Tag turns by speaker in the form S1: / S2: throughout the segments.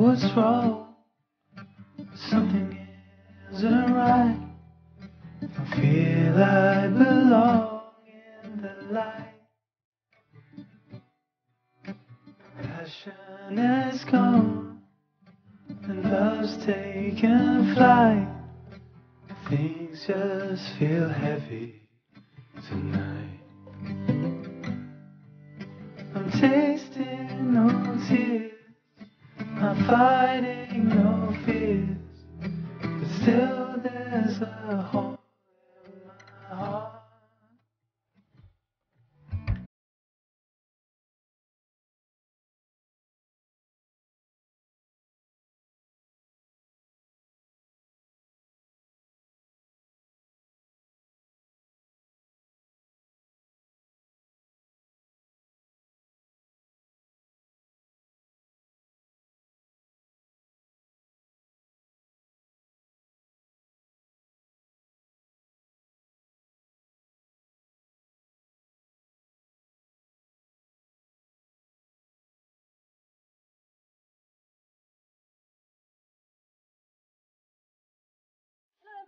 S1: what's wrong. Something isn't right. I feel I belong in the light. Passion has gone and love's taken flight. Things just feel heavy tonight. I'm tasting no tears, I'm fighting no fears, but still there's a hole in my heart.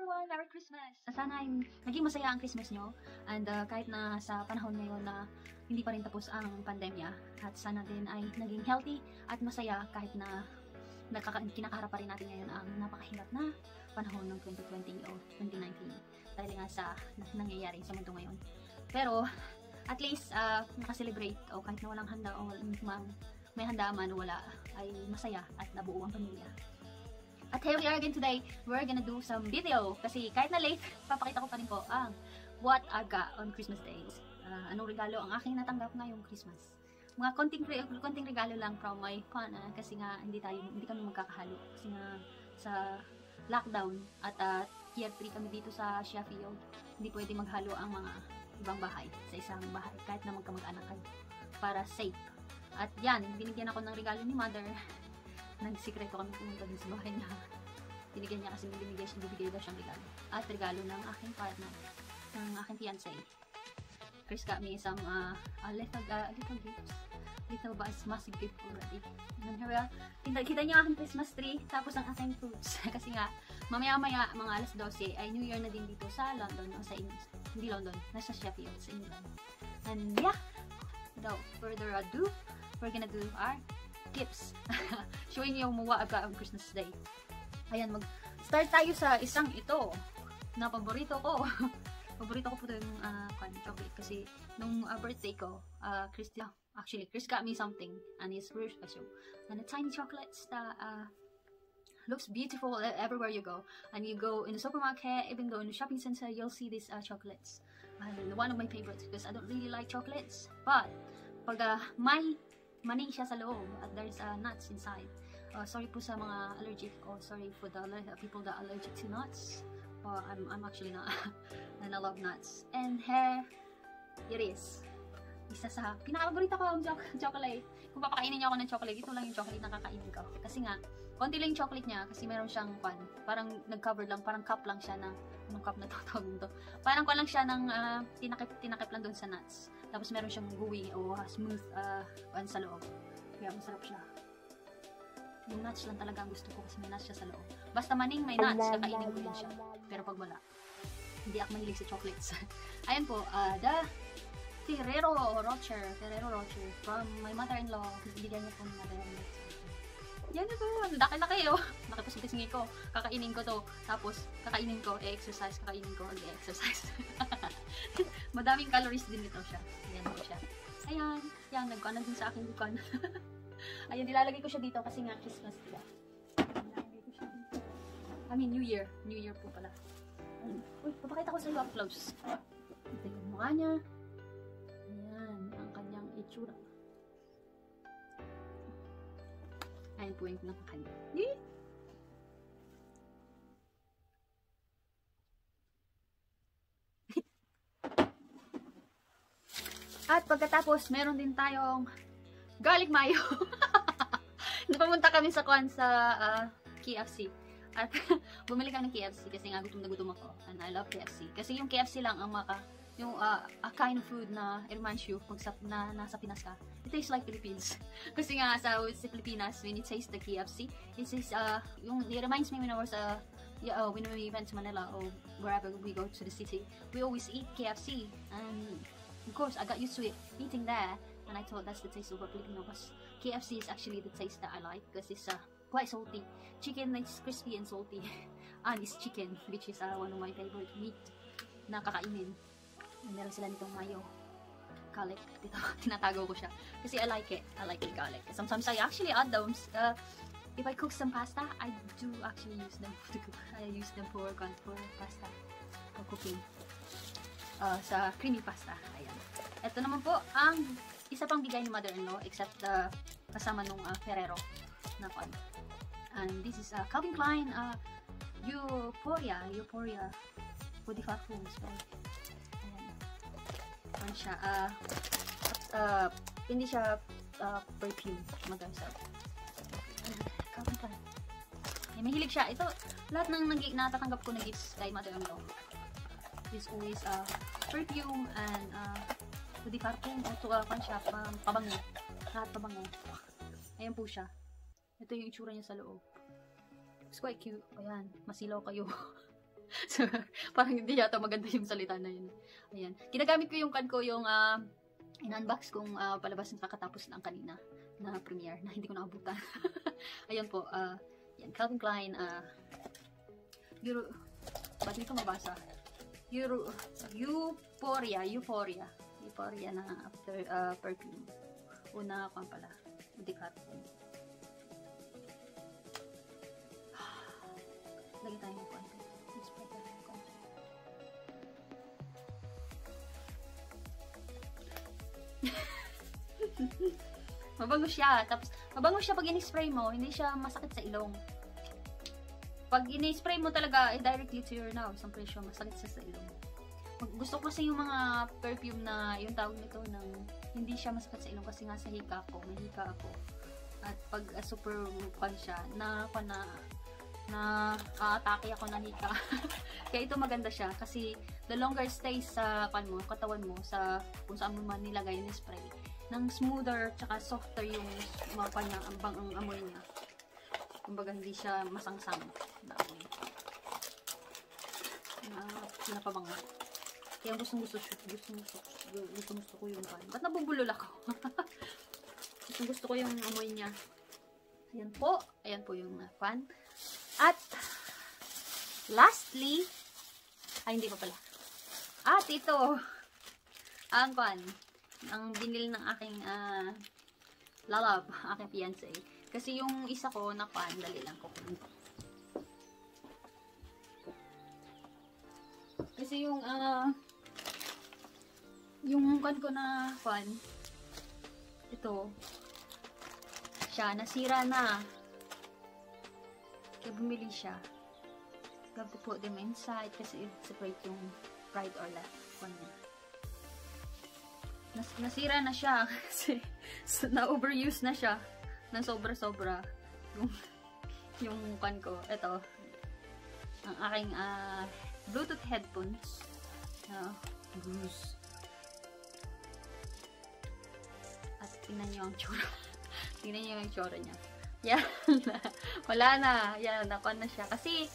S2: Everyone, Merry Christmas! Sana ay naging masaya ang Christmas nyo, and kahit na sa panahon ngayon na hindi pa rin tapos ang pandemya, at sana din ay naging healthy at masaya kahit na kinakaharap pa rin natin ngayon ang napakahirap na panahon ng 2020 o 2019 dahil nga sa nangyayari sa mundo ngayon. Pero at least nakaselebrate, o kahit na walang handa o may handa man o wala, ay masaya at nabuo ang pamilya. At here we are again today. We're gonna do some video kasi kahit na late, papakita ko pa rin po ang what I got on Christmas days. Anong regalo ang aking natanggap ngayong Christmas. Mga konting regalo lang from my fan kasi nga hindi kami magkakahalo kasi nga sa lockdown at year 3 kami dito sa Sheffield. Hindi pwede maghalo ang mga ibang bahay sa isang bahay kahit na magkamag-anak kayo para safe. At yan, binigyan ako ng regalo ni Mother. Nagsikreto kami pumunta din sa bahay niya. Binigyan niya kasi bibigay daw siyang regalo. At regalo ng aking partner, ng aking fiancé. Chris got me some little gifts. Little but it's massive gift already. And here kita niyo aking Christmas tree, tapos ang aking fruits. Kasi nga, mamaya-maya, mga alas 12, ay New Year na din dito sa London, o sa hindi London, nasa Sheffield, sa England. And yeah, without further ado, we're gonna do our gifts. Showing you what I've got on Christmas Day. Ayan, mag-start tayo sa isang ito na paborito ko. Paborito ko po ito yung chocolate kasi nung birthday ko, Chris got me something and it's very special. And the tiny chocolates that looks beautiful everywhere you go. And you go in the supermarket, even though in the shopping center, you'll see these chocolates. One of my favorites because I don't really like chocolates. But pag may maning siya sa loob at there's nuts inside. Sorry po sa mga allergic, or sorry for the people that are allergic to nuts. I'm actually not. And I love nuts. And here it is. Isa sa pinakapaborito ko ang chocolate. Kung papakainin niyo ako ng chocolate, ito lang yung chocolate na kakainin ko. Kasi nga, konti lang yung chocolate niya kasi meron siyang parang nag-cover lang, parang cup lang siya na, anong cup na tawag to? Parang lang siya ng tinakip lang doon sa nuts. Tapos meron siyang gooey o smooth sa loob. Kaya masarap siya. Yung nuts lang talaga ang gusto ko kasi may nuts siya sa loob. Basta maning may nuts, kakainin ko yan siya. Pero pag wala, hindi ako mahilig sa chocolates. Ayan po, the Ferrero Rocher from my mother-in-law. Bigyan niya po ng mother-in-law. Yan na po, laki-laki oh. Nakipasutisngi ko, kakainin ko to. Tapos, kakainin ko, exercise kakainin ko, exercise Madaming calories din ito siya. Ayan po siya. Ayan, yan, nagkuanan din sa aking dukan. Ayan, nilalagay ko siya dito kasi nga Christmas, diba? Nilalagay ko siya dito. I mean, New Year po pala. Uy, papakita ko sa iyo up close. Ito yung mukha niya. Ayan, ang kanyang itsura. Ayan po yung nakakanya. At pagkatapos, meron din tayong garlic mayo. Napamunta kami sa KFC. At bumili kami ng KFC kasi nga gutom na gutom ako. And I love KFC. Kasi yung KFC lang ang yung a kind of food na it reminds you pag na nasa Pinas ka. It tastes like Philippines. Kasi nga sa Pilipinas, when you taste the KFC, it reminds me when I was when we went to Manila or wherever we go to the city, we always eat KFC, and of course I got used to it eating there, and I thought that's the taste of a Filipino, because KFC is actually the taste that I like, because it's quite salty. Chicken is crispy and salty, and it's chicken, which is one of my favorite meat na kakainin. Meron sila nitong mayo, garlic, dito tinatago ko siya kasi I like it garlic. Sometimes I actually add those. If I cook some pasta, I do actually use them to cook. I use them for pasta, for cooking. Sa creamy pasta. Ayan. Ito naman po ang isa pang bigay ni mother-in-law, except kasama nung Ferrero na pan. And this is Calvin Klein Euphoria for the parfums. Ayan. Ayan siya. Hindi siya perfume. Mag-asap. Ay, mahilig siya. Ito, lahat ng natatanggap ko na gifts kay mother-in-law is always perfume and pwede parfum o pabango. Lahat pabango. Ayan po siya. Ito yung itsura niya sa loob. It's quite cute. Ayan, masilaw kayo. So, parang hindi yata maganda yung salita na yun. Ayan. Ginagamit ko yung yung in-unbox kong palabas ng kakatapos lang kanina na premiere na hindi ko naabutan. Ayan po, yan, Calvin Klein, ba't hindi ko mabasa? Euphoria na perfume. Una kung pala, hindi parfum. Lagi tayo ng konti. Mabango siya. Tapos, mabango siya pag in-spray mo, hindi siya masakit sa ilong. Pag in-spray mo talaga, directly to your nose, ang presyo, masakit siya sa ilong. Gusto ko kasi yung mga perfume na, yung tawag nito, ng hindi siya masakit sa ilong, kasi nga sa hika ako, may hika ako. At pag super pan siya, atake ako ng hika. Kaya ito maganda siya, kasi the longer it stays sa katawan mo, kung saan mo man nilagay yung spray, nang smoother tsaka softer yung mga kanya, ang amoy niya. Kumbaga hindi siya masangsang na amoy. Pinapabango. Kaya gusto ko yung pan. Ba't nabubulol ako? gusto ko yung amoy niya. Ayan po yung pan. At lastly, hindi pa pala. At ito ang pan. Ang binili ng aking lalab, aking fiancé. Kasi yung isa ko na pan, dali lang ko. Kasi yung kan ko na pan, ito, siya, nasira na. Kaya bumili siya. You have to put them inside kasi separate yung right or left one niya. Nasira na siya kasi na-overuse na siya na sobra-sobra yung kan ko. Ito ang aking Bluetooth headphones Blues. At tingnan nyo ang tsura. Tingnan nyo yung tsura niya. Yan. Wala na. Yan. Nakuha na siya. Kasi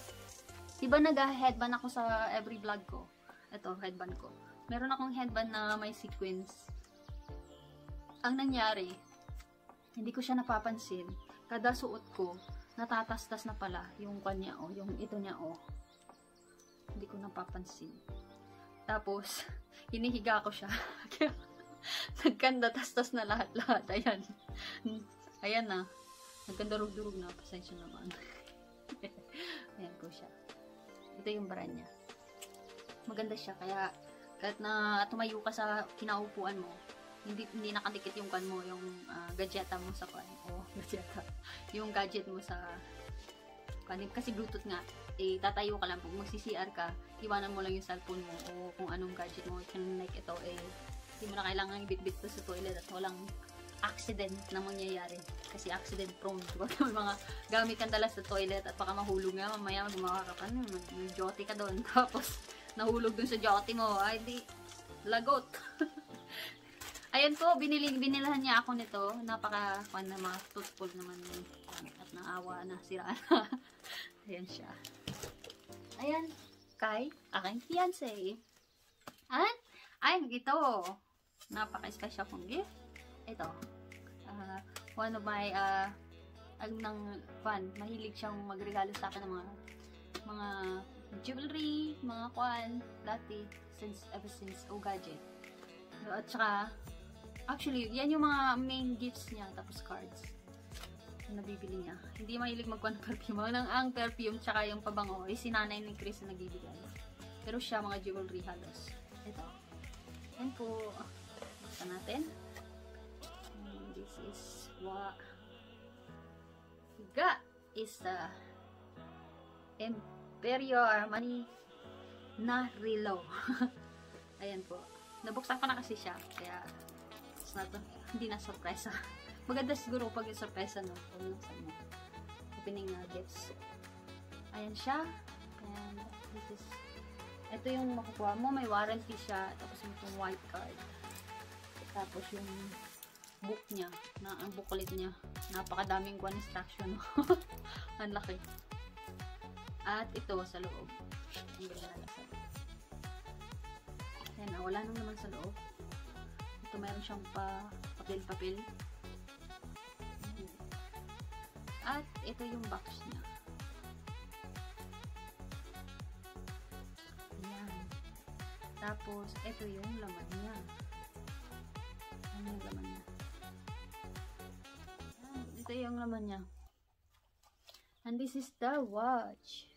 S2: diba nag-headband ako sa every vlog ko. Ito, headband ko. Meron akong headband na may sequins. Ang nangyari, hindi ko siya napapansin. Kada suot ko, natatastas na pala yung kanya yung ito niya Hindi ko napapansin. Tapos, hinihiga ko siya. Nagkanda, tastas na lahat-lahat. Ayan. Ayan na. Nagkanda-durug-durug na. Pasensya naman. Ayan po siya. Ito yung brand niya. Maganda siya. Kaya, kahit na tumayo ka sa kinaupuan mo, hindi nakadikit yung kan mo, yung gadgeta mo sa kan. Gadgeta. Yung gadget mo sa kan. Kasi Bluetooth nga. Tatayo ka lang. Pag magsi-CR ka, iwanan mo lang yung cellphone mo o kung anong gadget mo. Like ito, hindi mo na kailangan ibit-bit to sa toilet at walang accident na mangyayari. Kasi accident prone. Diba? May mga gamit kang dala sa toilet at baka mahulog nga. Mamaya gumawa ka pa. May jote ka doon. Tapos, nahulog dun sa jote mo. Ay, di Lagot. Ayan po, binilahan niya ako nito. Napaka-fun na mga truthful naman yun. At naawa na, siraan na. Ayan siya. Ayan, kay aking fiancé. At, ay, ito. Napaka-special kong gift. Ito. One of my, mahilig siyang magregalo sa akin ng mga jewelry, mga kwan, dati, ever since gadget. At saka, actually, yan yung mga main gifts niya, tapos cards na nabibili niya. Hindi mahilig magkuhan ng perfume. Ang perfume, tsaka yung pabango, ay sinanay ni Chris na nagbibigay. Pero siya, mga jewelry halos. Ito. Yan po. Buksan natin. And this is what we got is Imperio Armani na Relo. Ayan po. Nabuksan ko na kasi siya. Kaya, hindi na surprise. Maganda siguro pag yung surprise, no? Opening gifts. Ayan siya. And ito yung makukuha mo. May warranty siya. Tapos yung white card. Tapos yung book niya. Ang booklet niya. Napakadaming instruction. Ang laki. At ito sa loob. Ang ganda na sa loob. Ayan na. Wala nang naman sa loob. Ito mayroon siyang papel-papel. At ito yung box niya. Ayan. Tapos, ito yung laman niya. Ano yung laman niya? Ayan. Ito yung laman niya. And this is the watch.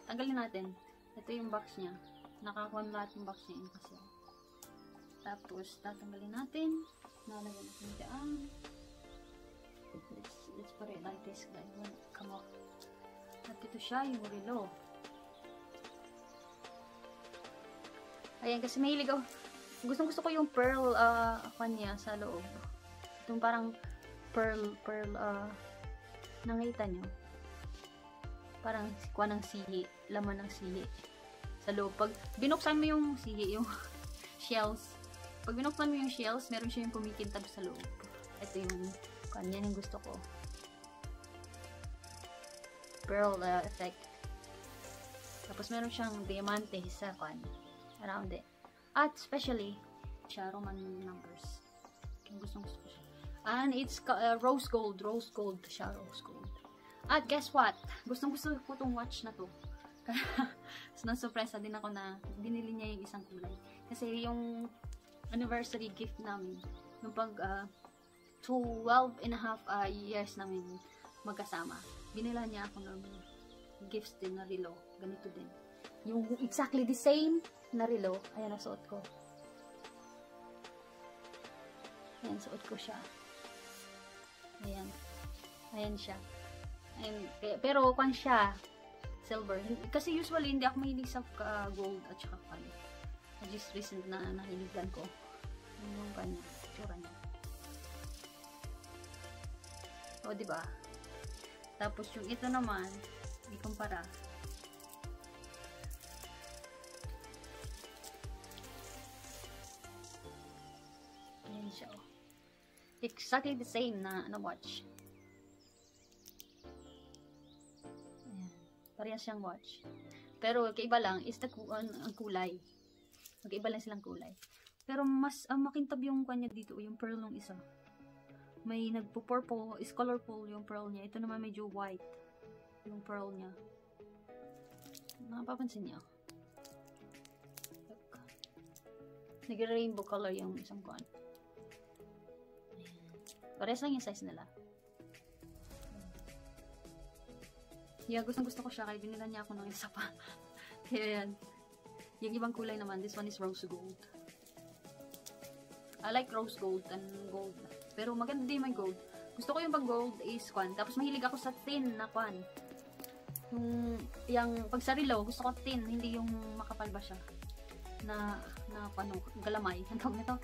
S2: Tanggalin natin. Ito yung box niya. Nakakuha lahat yung box niya kasi. Tapos, tatanggalin natin. Nalagyan natin dyan. Let's put it like this, guys. Come off. At ito siya, yung relo. Ayan, kasi mahilig ako. Gustong-gusto ko yung pearl niya sa loob. Itong parang pearl, nakita nyo? Parang kuha ng sihi. Laman ng sihi. Sa loob. Pag binuksan mo yung sihi, yung shells. Pag binuksan mo yung shells, meron siya yung kumikintab sa loob. Ito yung, yan yung gusto ko. Pearl effect. Tapos meron siyang diamante sa around it. At especially, siya Roman numbers. Yung gusto ko siya. And it's rose gold siya, rose gold. At guess what? Gustong-gusto ko itong watch na to. So, na-surpresa din ako na binili niya yung isang kulay. Kasi yung anniversary gift namin, yung pag 12 and a half years namin magkasama, binila niya ako ng gifts din na relo. Ganito din. Yung exactly the same na relo. Ayan, nasuot ko. Ayan, suot ko siya. Ayan. Ayan siya. Ayan. Pero, kung siya, silver. Kasi usually, hindi ako mahilig sa gold at saka pan. Just recent na nahiligan ko. Yung kanya. Tsura niya. O, diba? Tapos, yung ito naman, ikumpara. Ayan siya, o. Exactly the same na watch. Ayan. Parehas siyang watch. Pero, kaiba lang is ang kulay. Magkaiba lang silang kulay. Pero, mas makintab yung kanya dito, yung pearl ng isa. May nagpo-purple, is colorful yung pearl niya. Ito naman medyo white. Yung pearl niya. Napapansin niyo. Nag-rainbow color yung isang kuan. Parehas lang yung size nila. Yeah, gustong-gusto ko siya. Kaya binila niya ako ng isa pa. Kaya yan. Yung ibang kulay naman, this one is rose gold. I like rose gold and gold. Pero maganda din may gold. Gusto ko yung pag gold is kwan. Tapos mahilig ako sa thin na kwan. Yung pag sa relo, gusto ko thin. Hindi yung makapal ba siya. Na galamay. Ang tawag nito.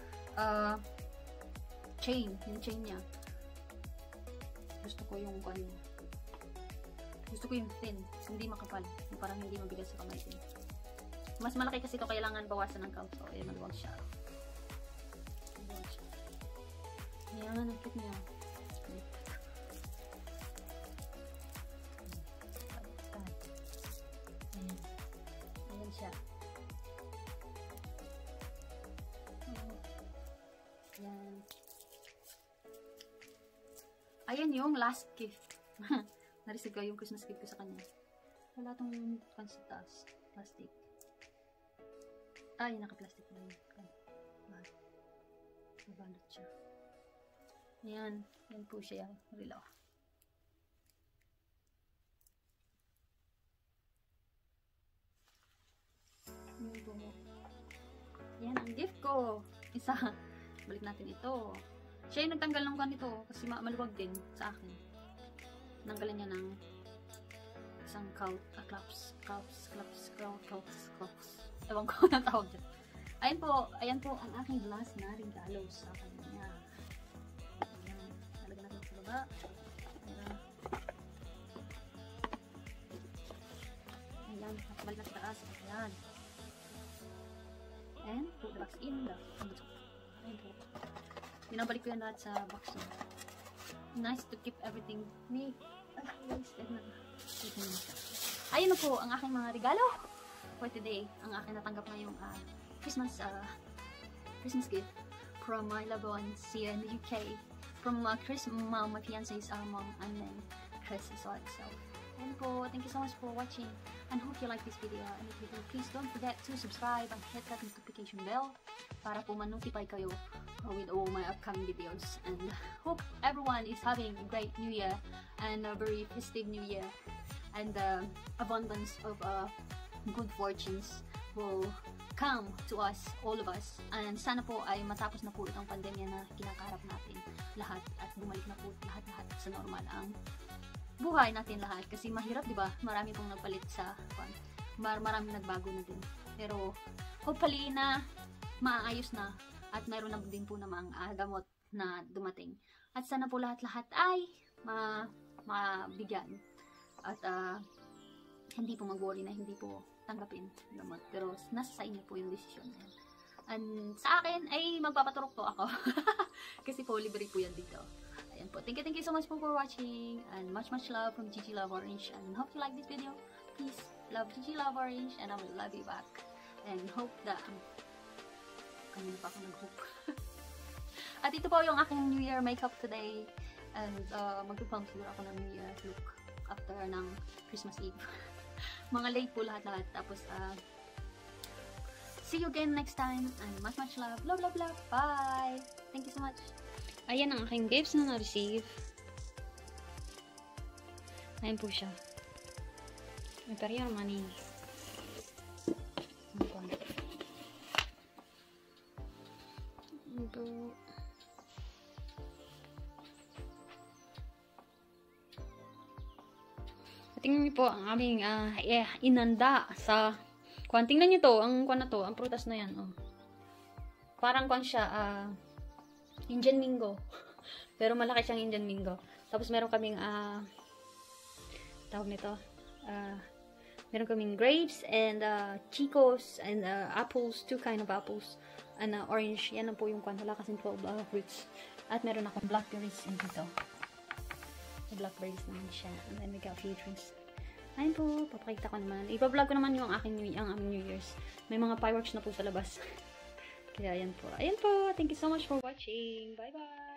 S2: Chain. Yung chain niya. Gusto ko yung kwan. Gusto ko yung thin, hindi makapal. Yung parang hindi mabigat sa kamay din. Mas malaki kasi ito, kailangan bawasan ng count. So, maluwag siya. Maluwag siya. Ayan, ang cute niya. Ayan siya. Ayan. Ayan yung last gift. Na-receive ko yung Christmas gift ko sa kanya. Wala itong pansitas. Plastic. Ay, naka-plastic na yun. Nabalot siya. Ayan. Yan po siya. Relaw. Yan ang gift ko. Isa. Balik natin ito. Siya yung nagtanggal ng ganito kasi maluwag din sa akin. Nanggalan niya ng isang claps. Ewan ko ang tawag dyan. Ayan po ang aking glass na regalo sa kanya. Ayan. Nalagyan natin sa baba. Ayan. Balik natin sa taas. Ayan. And put the box in the ayan po. Binabalik ko yan lahat sa box niya. Nice to keep everything neat. Ayun na po ang aking mga regalo for today. Ang aking natanggap ngayong Christmas gift from my loved ones here in the UK. From Chris, my fiance's mom, and then Chris as well. So, ayun po. Thank you so much for watching, and hope you like this video. And if you do, please don't forget to subscribe and hit that notification bell para po ma-notify kayo with all my upcoming videos. And hope everyone is having a great New Year and a very festive New Year, and abundance of good fortunes will come to us, all of us. And sana po ay matapos na po itong pandemya na kinakaharap natin lahat at bumalik na po lahat-lahat sa normal ang buhay natin lahat. Kasi mahirap, di ba? Marami pong nagpalit sa marami nagbago na din. Pero hopefully na maayos na at mayroon na din po namang gamot na dumating. At sana po lahat-lahat ay mabigyan at hindi po mag-worry na hindi po tanggapin gamot. Pero nasa sa inyo po yung desisyon. And sa akin ay magpapaturok po ako. Kasi po libre po yan dito. Ayan po. Thank you so much po for watching, and much love from Gigi Love Orange, and hope you like this video. Please love Gigi Love Orange, and I will love you back. And hope that kanina pa ako nag-hook. At ito po yung aking New Year makeup today. And magpupang siguro ako ng New Year look after ng Christmas Eve. Mga late po lahat-lahat. Tapos see you again next time, and much love. Love. Bye! Thank you so much. Ayan ang aking gifts na na-receive. Ayan po siya. May pariya money. Ito. Tingnan niyo po ang aming inanda sa kwan. Tingnan niyo to, ang kwan na to, ang prutas na yan. Oh. Parang kwan siya, Indian Mingo. Pero malaki siyang Indian Mingo. Tapos meron kaming tawag nito, meron kaming grapes and chicos and apples, two kind of apples, and orange. Yan po yung kwan. Wala kasing 12 fruits. At meron akong blackberries in dito. Blackberries naman siya. And then we got a few drinks. Ayun po, papakita ko naman. Ipa-vlog ko naman yung aming New Year's. May mga fireworks na po sa labas. Kaya ayan po. Ayan po. Thank you so much for watching. Bye-bye!